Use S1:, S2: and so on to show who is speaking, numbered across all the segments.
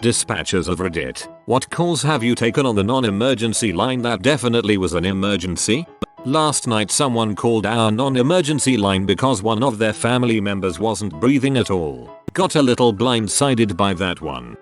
S1: Dispatchers of Reddit, what calls have you taken on the non-emergency line? That definitely was an emergency. Last night someone called our non-emergency line because one of their family members wasn't breathing at all. Got a little blindsided by that one.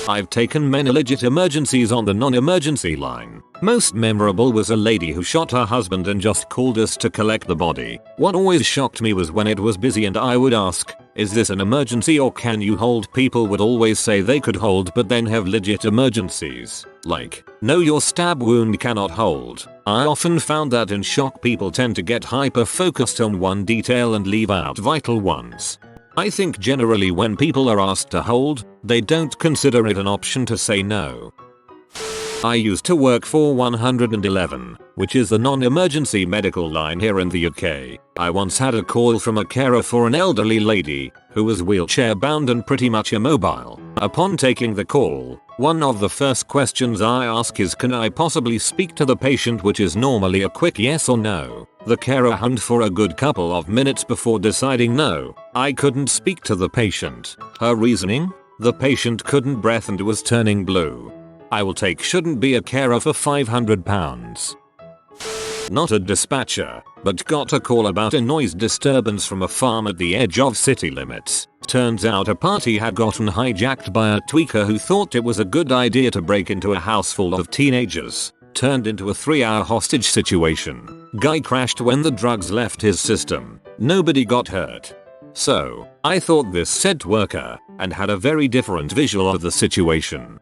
S1: I've taken many legit emergencies on the non-emergency line. Most memorable was a lady who shot her husband and just called us to collect the body. What always shocked me was when it was busy and I would ask, is this an emergency or can you hold? People would always say they could hold but then have legit emergencies. Like, no, your stab wound cannot hold. I often found that in shock people tend to get hyper focused on one detail and leave out vital ones. I think generally when people are asked to hold, they don't consider it an option to say no. I used to work for 111, which is the non-emergency medical line here in the UK. I once had a call from a carer for an elderly lady who was wheelchair bound and pretty much immobile. Upon taking the call, one of the first questions I ask is, can I possibly speak to the patient, which is normally a quick yes or no. The carer hummed for a good couple of minutes before deciding no, I couldn't speak to the patient. Her reasoning? The patient couldn't breathe and was turning blue. I will take shouldn't be a carer for £500. Not a dispatcher, but got a call about a noise disturbance from a farm at the edge of city limits. Turns out a party had gotten hijacked by a tweaker who thought it was a good idea to break into a house full of teenagers. Turned into a 3-hour hostage situation. Guy crashed when the drugs left his system. Nobody got hurt. So, I thought this said worker, and had a very different visual of the situation.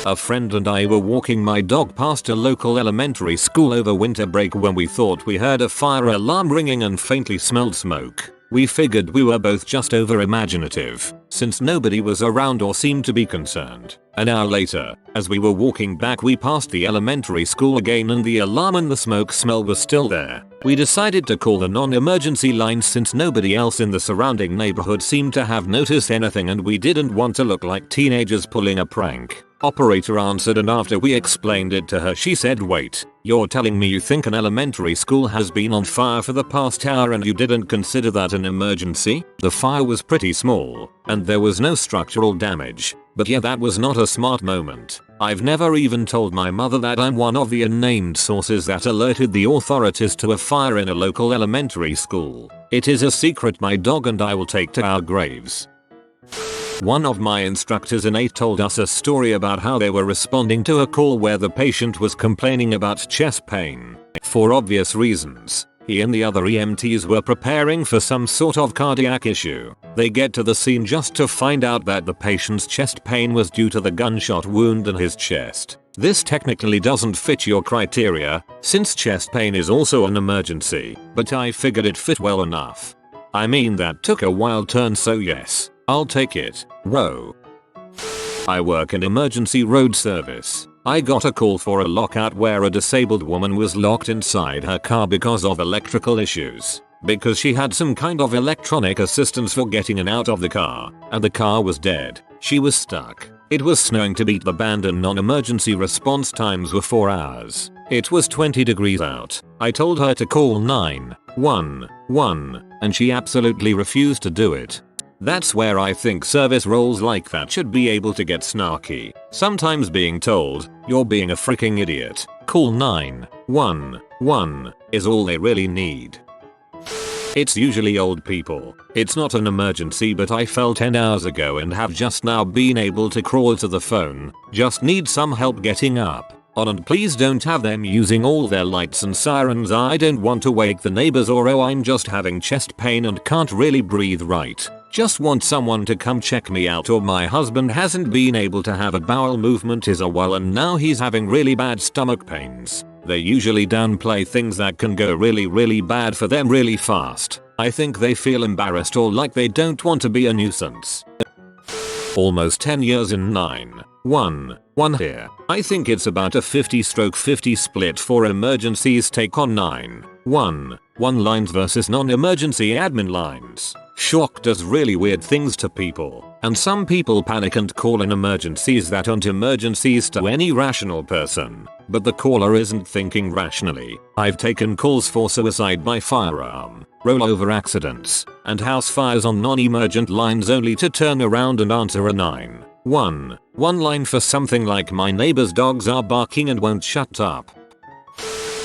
S1: A friend and I were walking my dog past a local elementary school over winter break when we thought we heard a fire alarm ringing and faintly smelled smoke. We figured we were both just over imaginative, since nobody was around or seemed to be concerned. An hour later, as we were walking back, we passed the elementary school again and the alarm and the smoke smell was still there. We decided to call the non-emergency line since nobody else in the surrounding neighborhood seemed to have noticed anything and we didn't want to look like teenagers pulling a prank. Operator answered and after we explained it to her she said, wait, you're telling me you think an elementary school has been on fire for the past hour and you didn't consider that an emergency? The fire was pretty small, and there was no structural damage. But yeah, that was not a smart moment. I've never even told my mother that I'm one of the unnamed sources that alerted the authorities to a fire in a local elementary school. It is a secret my dog and I will take to our graves. One of my instructors in 8 told us a story about how they were responding to a call where the patient was complaining about chest pain. For obvious reasons, he and the other EMTs were preparing for some sort of cardiac issue. They get to the scene just to find out that the patient's chest pain was due to the gunshot wound in his chest. This technically doesn't fit your criteria, since chest pain is also an emergency, but I figured it fit well enough. I mean, that took a wild turn, so yes, I'll take it. Row. I work in emergency road service. I got a call for a lockout where a disabled woman was locked inside her car because of electrical issues. Because she had some kind of electronic assistance for getting in and out of the car, and the car was dead. She was stuck. It was snowing to beat the band and non-emergency response times were 4 hours. It was 20 degrees out. I told her to call 911, and she absolutely refused to do it. That's where I think service roles like that should be able to get snarky. Sometimes being told, you're being a freaking idiot, call 911, is all they really need. It's usually old people. It's not an emergency, but I fell 10 hours ago and have just now been able to crawl to the phone. Just need some help getting up. On, and please don't have them using all their lights and sirens. I don't want to wake the neighbors, or oh, I'm just having chest pain and can't really breathe right. Just want someone to come check me out, or my husband hasn't been able to have a bowel movement in a while and now he's having really bad stomach pains. They usually downplay things that can go really bad for them really fast. I think they feel embarrassed or like they don't want to be a nuisance. Almost 10 years in 911 here. I think it's about a 50/50 split for emergencies take on 911 lines versus non-emergency admin lines. Shock does really weird things to people, and some people panic and call in emergencies that aren't emergencies to any rational person. But the caller isn't thinking rationally. I've taken calls for suicide by firearm, rollover accidents, and house fires on non-emergent lines only to turn around and answer a 911 One line for something like my neighbor's dogs are barking and won't shut up.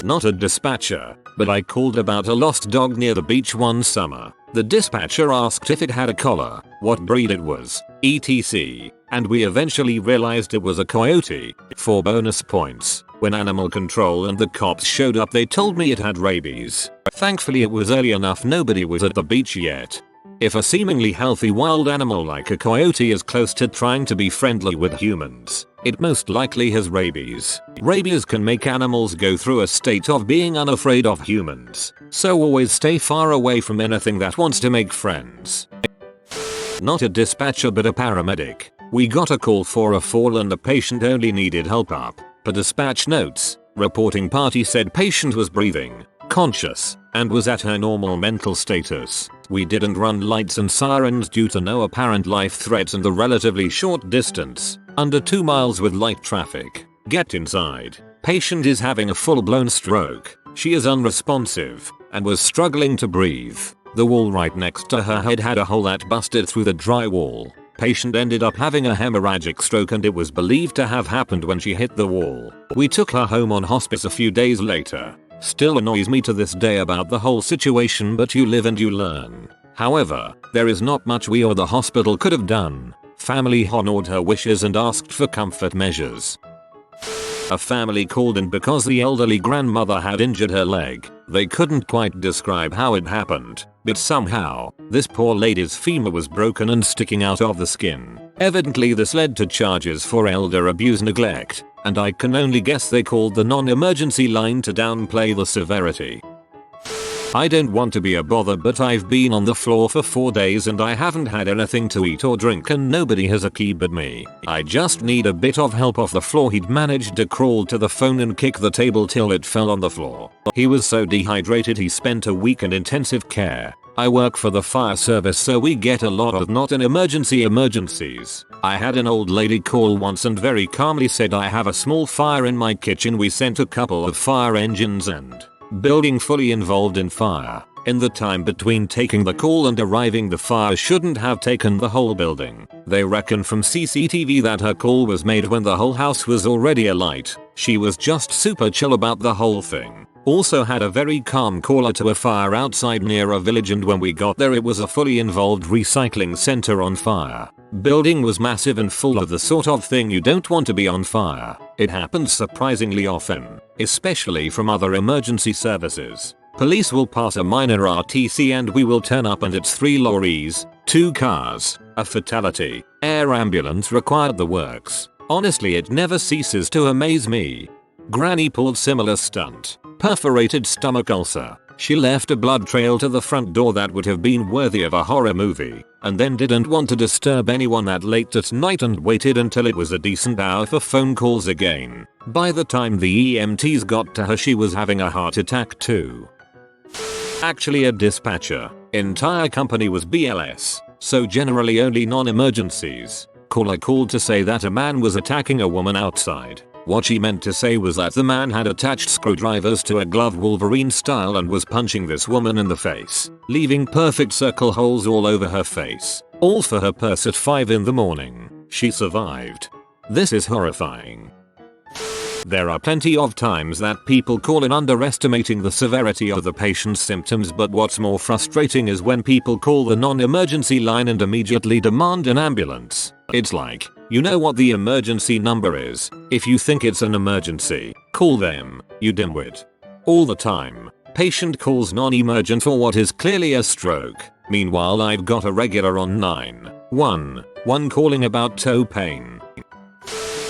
S1: Not a dispatcher, but I called about a lost dog near the beach one summer. The dispatcher asked if it had a collar, what breed it was, etc. And we eventually realized it was a coyote. 4 bonus points. When animal control and the cops showed up, they told me it had rabies. Thankfully it was early enough, nobody was at the beach yet. If a seemingly healthy wild animal like a coyote is close to trying to be friendly with humans, it most likely has rabies. Rabies can make animals go through a state of being unafraid of humans, so always stay far away from anything that wants to make friends. Not a dispatcher but a paramedic. We got a call for a fall and the patient only needed help up. Per dispatch notes, reporting party said patient was breathing, conscious, and was at her normal mental status. We didn't run lights and sirens due to no apparent life threats and the relatively short distance, under 2 miles with light traffic. Get inside. Patient is having a full-blown stroke. She is unresponsive and was struggling to breathe. The wall right next to her head had a hole that busted through the drywall. Patient ended up having a hemorrhagic stroke and it was believed to have happened when she hit the wall. We took her home on hospice a few days later. Still annoys me to this day about the whole situation, but you live and you learn. However, there is not much we or the hospital could have done. Family honored her wishes and asked for comfort measures. A family called in because the elderly grandmother had injured her leg. They couldn't quite describe how it happened, but somehow, this poor lady's femur was broken and sticking out of the skin. Evidently this led to charges for elder abuse neglect, and I can only guess they called the non-emergency line to downplay the severity. I don't want to be a bother, but I've been on the floor for 4 days and I haven't had anything to eat or drink and nobody has a key but me. I just need a bit of help off the floor. He'd managed to crawl to the phone and kick the table till it fell on the floor. He was so dehydrated he spent a week in intensive care. I work for the fire service, so we get a lot of not in emergencies. I had an old lady call once and very calmly said, I have a small fire in my kitchen. We sent a couple of fire engines and building fully involved in fire. In the time between taking the call and arriving, the fire shouldn't have taken the whole building. They reckon from CCTV that her call was made when the whole house was already alight. She was just super chill about the whole thing. Also had a very calm caller to a fire outside near a village, and when we got there it was a fully involved recycling center on fire. Building was massive and full of the sort of thing you don't want to be on fire. It happens surprisingly often, especially from other emergency services. Police will pass a minor RTC and we will turn up and it's 3 lorries, 2 cars, a fatality, air ambulance required, the works. Honestly, it never ceases to amaze me. Granny pulled similar stunt. Perforated stomach ulcer. She left a blood trail to the front door that would have been worthy of a horror movie, and then didn't want to disturb anyone that late at night and waited until it was a decent hour for phone calls again. By the time the EMTs got to her, she was having a heart attack too. Actually a dispatcher. Entire company was BLS, so generally only non-emergencies. Caller called to say that a man was attacking a woman outside. What she meant to say was that the man had attached screwdrivers to a glove Wolverine style and was punching this woman in the face, leaving perfect circle holes all over her face. All for her purse at 5 in the morning. She survived. This is horrifying. There are plenty of times that people call in underestimating the severity of the patient's symptoms, but what's more frustrating is when people call the non-emergency line and immediately demand an ambulance. It's like, you know what the emergency number is. If you think it's an emergency, call them, you dimwit. All the time. Patient calls non-emergent for what is clearly a stroke. Meanwhile, I've got a regular on 911 calling about toe pain.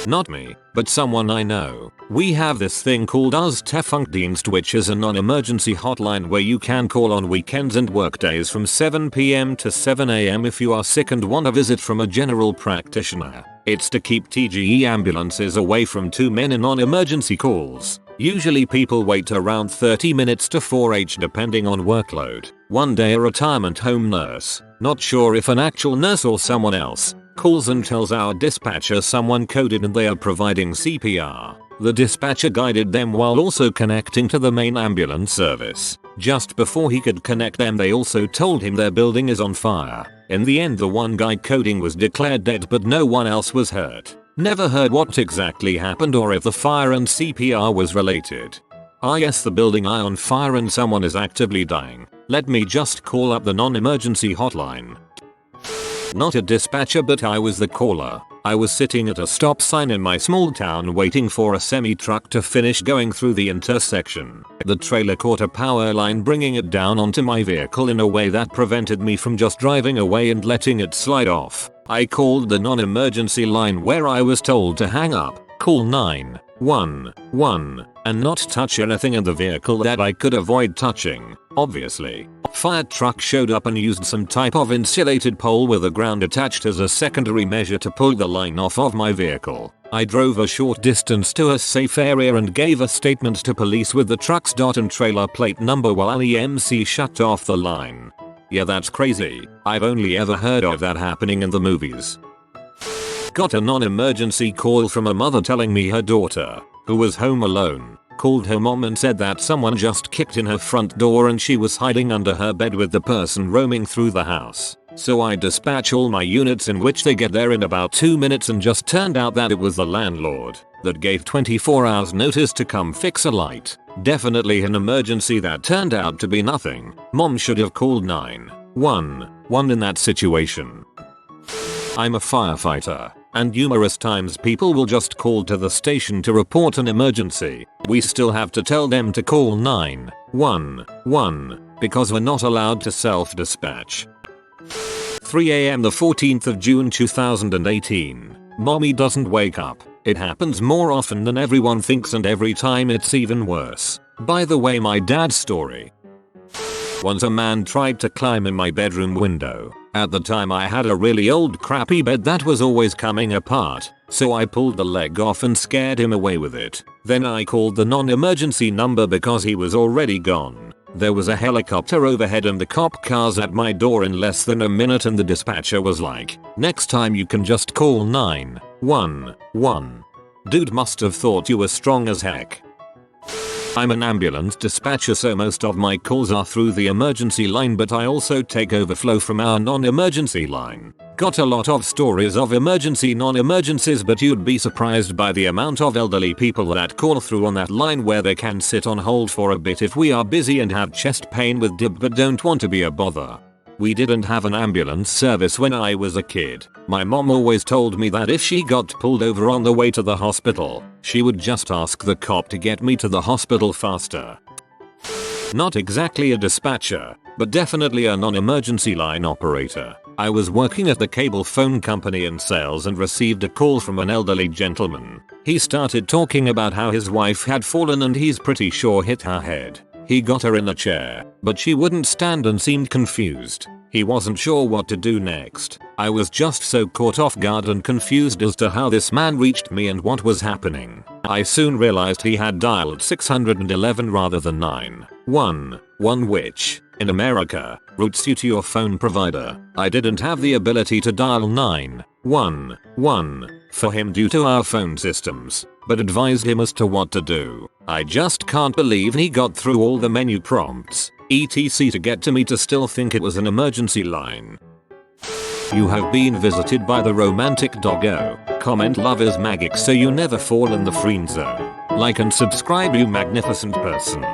S1: Not me, but someone I know. We have this thing called Us Funkdienst, which is a non-emergency hotline where you can call on weekends and workdays from 7 PM to 7 AM if you are sick and want a visit from a general practitioner. It's to keep TGE ambulances away from too many non-emergency calls. Usually people wait around 30 minutes to 4H depending on workload. One day a retirement home nurse, not sure if an actual nurse or someone else, calls and tells our dispatcher someone coded and they are providing CPR. The dispatcher guided them while also connecting to the main ambulance service. Just before he could connect them, they also told him their building is on fire. In the end the one guy coding was declared dead but no one else was hurt. Never heard what exactly happened or if the fire and CPR was related. Yes, the building is on fire and someone is actively dying. Let me just call up the non-emergency hotline. Not a dispatcher but I was the caller. I was sitting at a stop sign in my small town waiting for a semi-truck to finish going through the intersection. The trailer caught a power line bringing it down onto my vehicle in a way that prevented me from just driving away and letting it slide off. I called the non-emergency line where I was told to hang up, call 911, and not touch anything in the vehicle that I could avoid touching, obviously. Fire truck showed up and used some type of insulated pole with a ground attached as a secondary measure to pull the line off of my vehicle. I drove a short distance to a safe area and gave a statement to police with the truck's dot and trailer plate number while EMC shut off the line. Yeah, that's crazy. I've only ever heard of that happening in the movies. Got a non-emergency call from a mother telling me her daughter, who was home alone, called her mom and said that someone just kicked in her front door and she was hiding under her bed with the person roaming through the house. So I dispatch all my units in which they get there in about 2 minutes and just turned out that it was the landlord that gave 24 hours notice to come fix a light. Definitely an emergency that turned out to be nothing. Mom should have called 911 in that situation. I'm a firefighter, and numerous times people will just call to the station to report an emergency. We still have to tell them to call 911 because we're not allowed to self-dispatch. 3 AM the 14th of June 2018. Mommy doesn't wake up. It happens more often than everyone thinks and every time it's even worse. By the way, my dad's story. Once a man tried to climb in my bedroom window. At the time I had a really old crappy bed that was always coming apart, so I pulled the leg off and scared him away with it. Then I called the non-emergency number because he was already gone. There was a helicopter overhead and the cop cars at my door in less than a minute and the dispatcher was like, next time you can just call 911. Dude must have thought you were strong as heck. I'm an ambulance dispatcher, so most of my calls are through the emergency line, but I also take overflow from our non-emergency line. Got a lot of stories of emergency non-emergencies, but you'd be surprised by the amount of elderly people that call through on that line where they can sit on hold for a bit if we are busy and have chest pain with dib but don't want to be a bother. We didn't have an ambulance service when I was a kid. My mom always told me that if she got pulled over on the way to the hospital, she would just ask the cop to get me to the hospital faster. Not exactly a dispatcher, but definitely a non-emergency line operator. I was working at the cable phone company in sales and received a call from an elderly gentleman. He started talking about how his wife had fallen and he's pretty sure hit her head. He got her in a chair, but she wouldn't stand and seemed confused. He wasn't sure what to do next. I was just so caught off guard and confused as to how this man reached me and what was happening. I soon realized he had dialed 611 rather than 911, which, in America, routes you to your phone provider. I didn't have the ability to dial 911 for him due to our phone systems, but advised him as to what to do. I just can't believe he got through all the menu prompts, etc. to get to me to still think it was an emergency line. You have been visited by the romantic doggo. Comment love is magic so you never fall in the friend zone. Like and subscribe, you magnificent person.